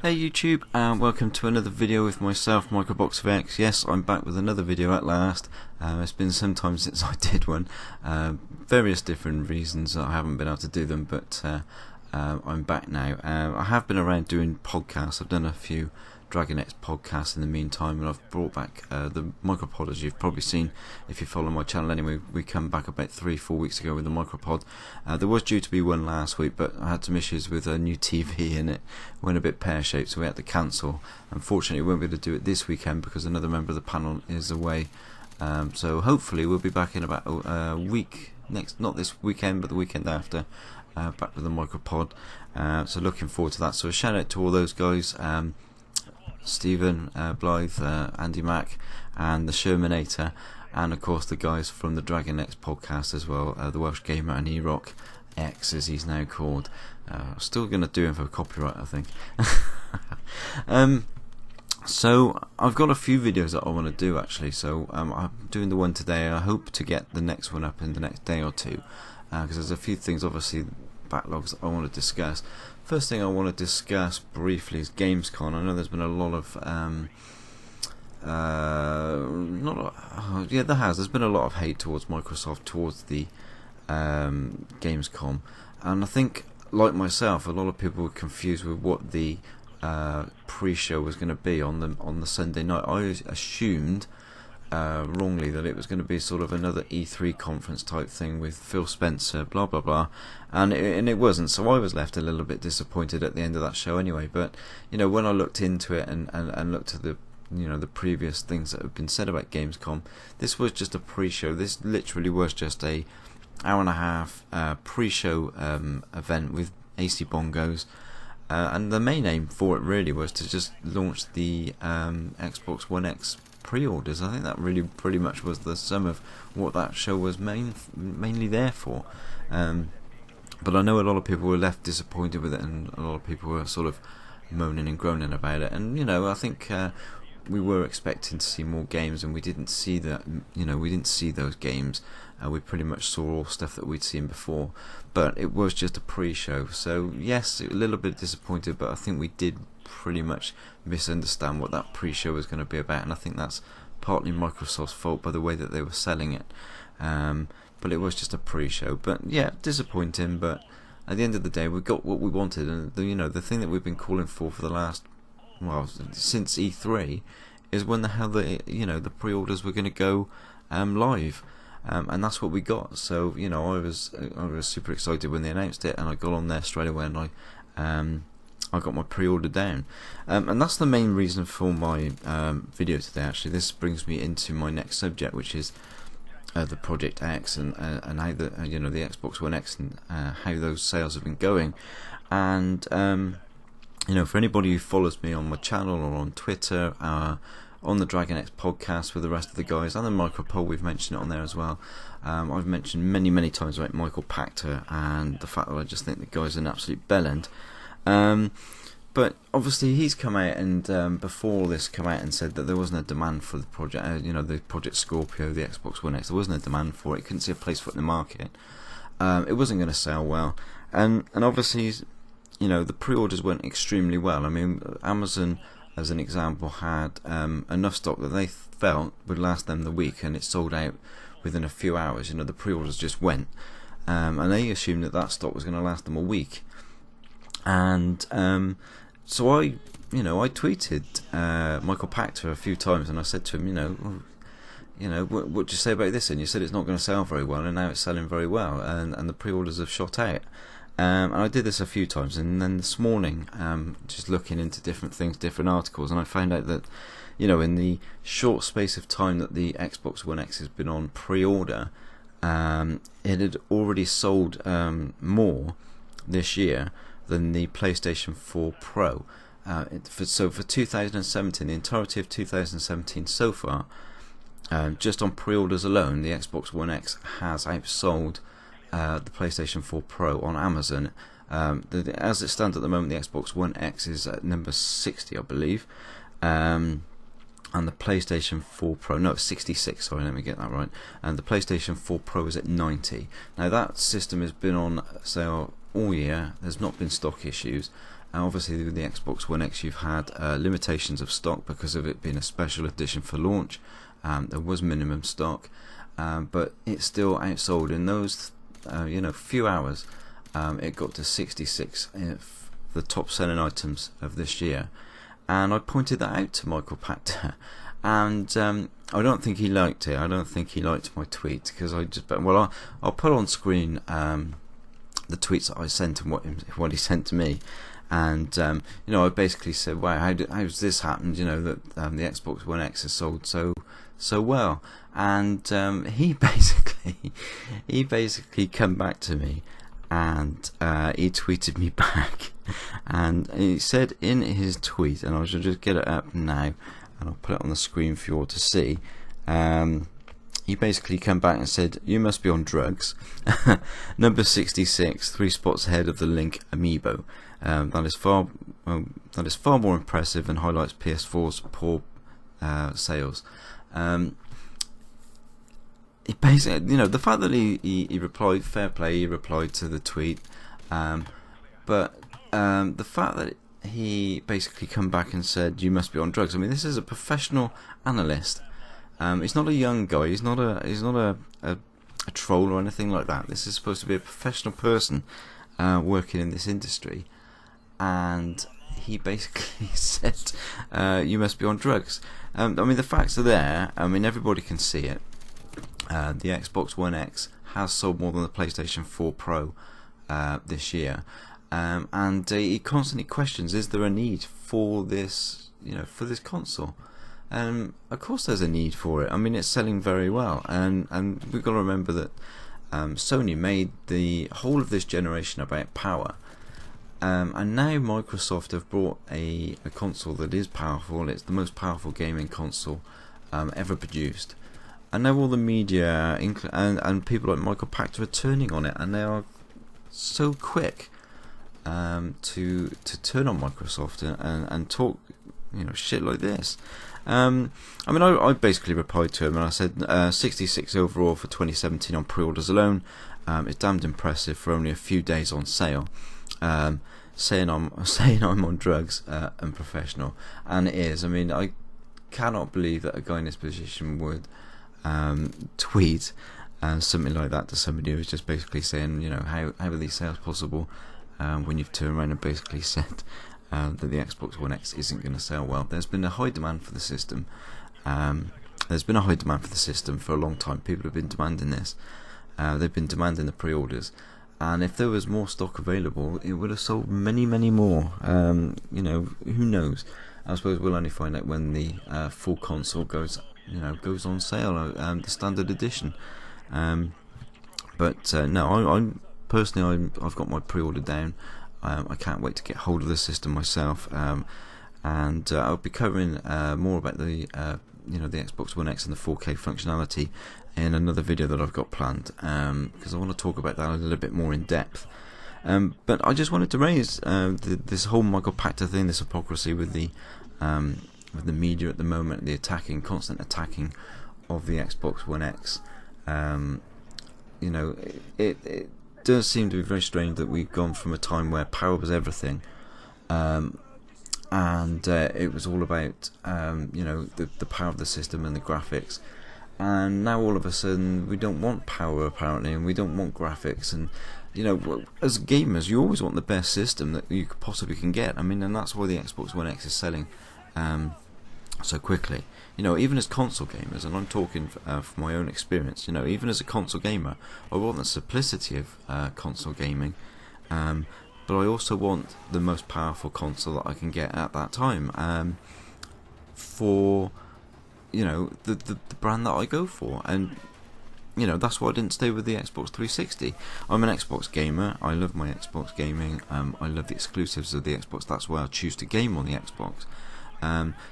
Hey YouTube, and welcome to another video with myself, MicroBox of X. Yes, I'm back with another video at last. It's been some time since I did one. Various different reasons I haven't been able to do them, but I'm back now. I have been around doing podcasts. I've done a few Dragon X podcasts in the meantime, and I've brought back the MicroPod, as you've probably seen if you follow my channel anyway. We come back about 3-4 weeks ago with the MicroPod. There was due to be one last week, but I had some issues with a new TV and it went a bit pear-shaped, so we had to cancel. Unfortunately, we won't be able to do it this weekend because another member of the panel is away. So hopefully we'll be back in about a week, not this weekend but the weekend after, back with the MicroPod. So looking forward to that. So a shout out to all those guys, Stephen, Blythe, Andy Mack and the Shermanator, and of course the guys from the Dragon X podcast as well, the Welsh Gamer and Erok X as he's now called. Still going to do him for copyright, I think. So I've got a few videos that I want to do actually, so I'm doing the one today. I hope to get the next one up in the next day or two, because there's a few things, obviously backlogs, that I want to discuss. First thing I want to discuss briefly is Gamescom. I know there's been a lot of there's been a lot of hate towards Microsoft towards the Gamescom, and I think, like myself, a lot of people were confused with what the pre-show was going to be on the Sunday night. I assumed wrongly that it was going to be sort of another E3 conference type thing with Phil Spencer, blah blah blah, and it wasn't. So I was left a little bit disappointed at the end of that show anyway. But when I looked into it and looked at the the previous things that have been said about Gamescom, this was just a pre-show. This literally was just a hour and a half pre-show event with AC bongos. And the main aim for it really was to just launch the Xbox One X pre-orders. I think that really pretty much was the sum of what that show was mainly there for. But I know a lot of people were left disappointed with it, and a lot of people were sort of moaning and groaning about it. And I think we were expecting to see more games, and we didn't see that. We didn't see those games. We pretty much saw all stuff that we'd seen before, but it was just a pre-show. So yes, a little bit disappointed, but I think we did pretty much misunderstand what that pre-show was going to be about, and I think that's partly Microsoft's fault by the way that they were selling it. But it was just a pre-show. But yeah, disappointing. But at the end of the day, we got what we wanted, and the thing that we've been calling for the last, since E3, is when the hell the pre-orders were going to go live. And that's what we got. So I was super excited when they announced it, and I got on there straight away, and I got my pre-order down, and that's the main reason for my video today. Actually, this brings me into my next subject, which is the Project X and how the the Xbox One X and how those sales have been going. And for anybody who follows me on my channel or on Twitter, on the Dragon X podcast with the rest of the guys, and the MicroPod, we've mentioned it on there as well. I've mentioned many times about Michael Pachter and the fact that I just think the guy's an absolute bellend. But obviously he's come out and before this come out and said that there wasn't a demand for the project, the Project Scorpio, the Xbox One X. There wasn't a demand for it. Couldn't see a place for it in the market. It wasn't going to sell well, and obviously the pre-orders went extremely well. I mean, Amazon, as an example, had enough stock that they felt would last them the week, and it sold out within a few hours. The pre-orders just went, and they assumed that stock was going to last them a week. And so I tweeted Michael Pachter a few times, and I said to him, what do you say about this? And you said it's not going to sell very well, and now it's selling very well, and the pre-orders have shot out. And I did this a few times, and then this morning, just looking into different things, different articles, and I found out that, in the short space of time that the Xbox One X has been on pre-order, it had already sold more this year than the PlayStation 4 Pro. So for 2017, the entirety of 2017 so far, just on pre-orders alone, the Xbox One X has outsold the PlayStation 4 Pro on Amazon. As it stands at the moment, the Xbox One X is at number 60, I believe, and the PlayStation 4 Pro, no, it's 66, sorry, let me get that right, and the PlayStation 4 Pro is at 90. Now that system has been on sale all year. There's not been stock issues. And obviously with the Xbox One X you've had limitations of stock because of it being a special edition for launch. There was minimum stock, but it's still outsold in those few hours. It got to 66 the top selling items of this year, and I pointed that out to Michael Pachter, and I don't think he liked it. I don't think he liked my tweet, because I'll put on screen the tweets that I sent and what he sent to me. And I basically said, "Wow, how's this happened? That the Xbox One X has sold so well." And he basically come back to me, and he tweeted me back, and he said in his tweet, and I shall just get it up now, and I'll put it on the screen for you all to see. He basically came back and said, "You must be on drugs." Number 66, 3 spots ahead of the Link amiibo. That is far more impressive and highlights PS4's poor sales. He basically, the fact that he replied, fair play, he replied to the tweet, but the fact that he basically come back and said, "You must be on drugs." I mean, this is a professional analyst. He's not a young guy. He's not a troll or anything like that. This is supposed to be a professional person working in this industry, and he basically said, "You must be on drugs." I mean, the facts are there. I mean, everybody can see it. The Xbox One X has sold more than the PlayStation 4 Pro this year, and he constantly questions: is there a need for this? For this console? Of course, there's a need for it. I mean, it's selling very well, and we've got to remember that Sony made the whole of this generation about power, and now Microsoft have brought a console that is powerful. It's the most powerful gaming console ever produced, and now all the media and people like Michael Pachter are turning on it, and they are so quick to turn on Microsoft and talk shit like this. I mean, I basically replied to him and I said 66 overall for 2017 on pre-orders alone. It's damned impressive for only a few days on sale. Saying I'm on drugs and professional, and it is. I mean, I cannot believe that a guy in this position would tweet something like that to somebody who's just basically saying, how are these sales possible when you've turned around and basically said that the Xbox One X isn't going to sell well. There's been a high demand for the system. There's been a high demand for the system for a long time. People have been demanding this. They've been demanding the pre-orders, and if there was more stock available, it would have sold many, many more. Who knows? I suppose we'll only find out when the full console goes on sale, the standard edition. But no, I've got my pre-order down. I can't wait to get hold of the system myself, and I'll be covering more about the Xbox One X and the 4K functionality in another video that I've got planned, because I want to talk about that a little bit more in depth. But I just wanted to raise this whole Michael Pachter thing, this hypocrisy with the media at the moment, the constant attacking of the Xbox One X. It does seem to be very strange that we've gone from a time where power was everything, and it was all about the power of the system and the graphics, and now all of a sudden we don't want power apparently, and we don't want graphics, and as gamers you always want the best system that you possibly can get. I mean, and that's why the Xbox One X is selling so quickly. Even as console gamers, and I'm talking from my own experience, even as a console gamer, I want the simplicity of console gaming, but I also want the most powerful console that I can get at that time, for the brand that I go for. And that's why I didn't stay with the Xbox 360. I'm an Xbox gamer. I love my Xbox gaming. I love the exclusives of the Xbox. That's why I choose to game on the Xbox.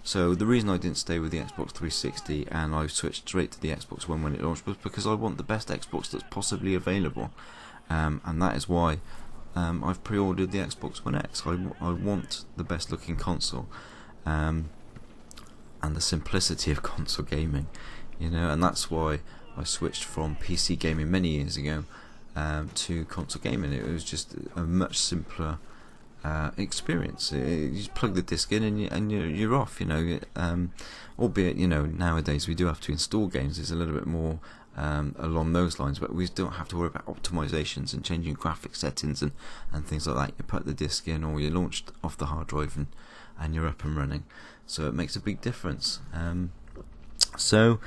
So the reason I didn't stay with the Xbox 360 and I switched straight to the Xbox One when it launched was because I want the best Xbox that's possibly available, and that is why I've pre-ordered the Xbox One X. I want the best looking console, and the simplicity of console gaming, and that's why I switched from PC gaming many years ago to console gaming. It was just a much simpler experience. You just plug the disc in and you're off. You know, albeit nowadays we do have to install games. It's a little bit more along those lines, but we don't have to worry about optimizations and changing graphic settings and things like that. You put the disc in, or you launched off the hard drive, and you're up and running. So it makes a big difference. So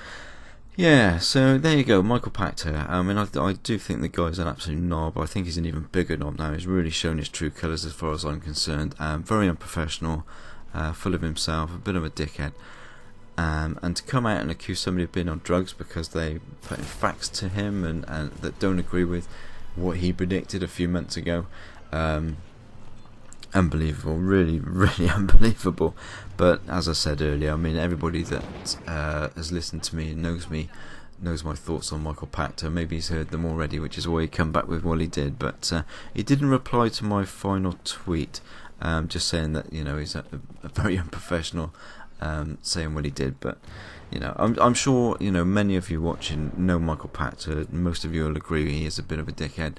there you go, Michael Pachter. I mean, I do think the guy's an absolute knob. I think he's an even bigger knob now. He's really shown his true colours as far as I'm concerned. Very unprofessional, full of himself, a bit of a dickhead. And to come out and accuse somebody of being on drugs because they put in facts to him and that don't agree with what he predicted a few months ago. Unbelievable, really, really unbelievable. But as I said earlier, I mean, everybody that has listened to me and knows my thoughts on Michael Pachter. Maybe he's heard them already, which is why he come back with what he did. But he didn't reply to my final tweet, just saying that he's a very unprofessional, saying what he did. But I'm sure many of you watching know Michael Pachter. Most of you will agree he is a bit of a dickhead.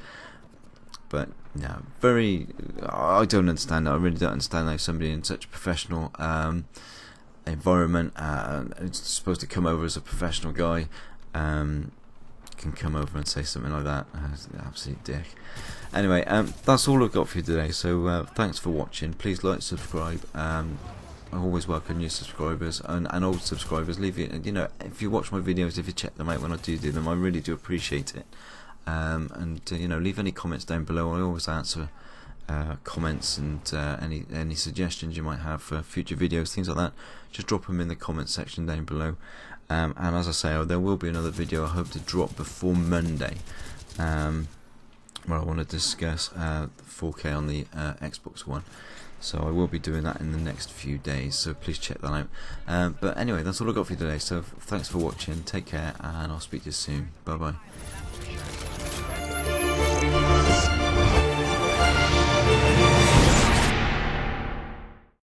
But I don't understand that. I really don't understand how somebody in such a professional environment, it's supposed to come over as a professional guy, can come over and say something like that. Absolute dick. Anyway, that's all I've got for you today. So thanks for watching. Please like, subscribe. I always welcome new subscribers and old subscribers. Leave it. If you watch my videos, if you check them out when I do them, I really do appreciate it. Leave any comments down below. I always answer comments and any suggestions you might have for future videos, things like that. Just drop them in the comments section down below. And as I say, there will be another video I hope to drop before Monday, where I want to discuss 4K on the Xbox One. So I will be doing that in the next few days, so please check that out. But anyway, that's all I've got for you today. So thanks for watching, take care, and I'll speak to you soon. Bye bye.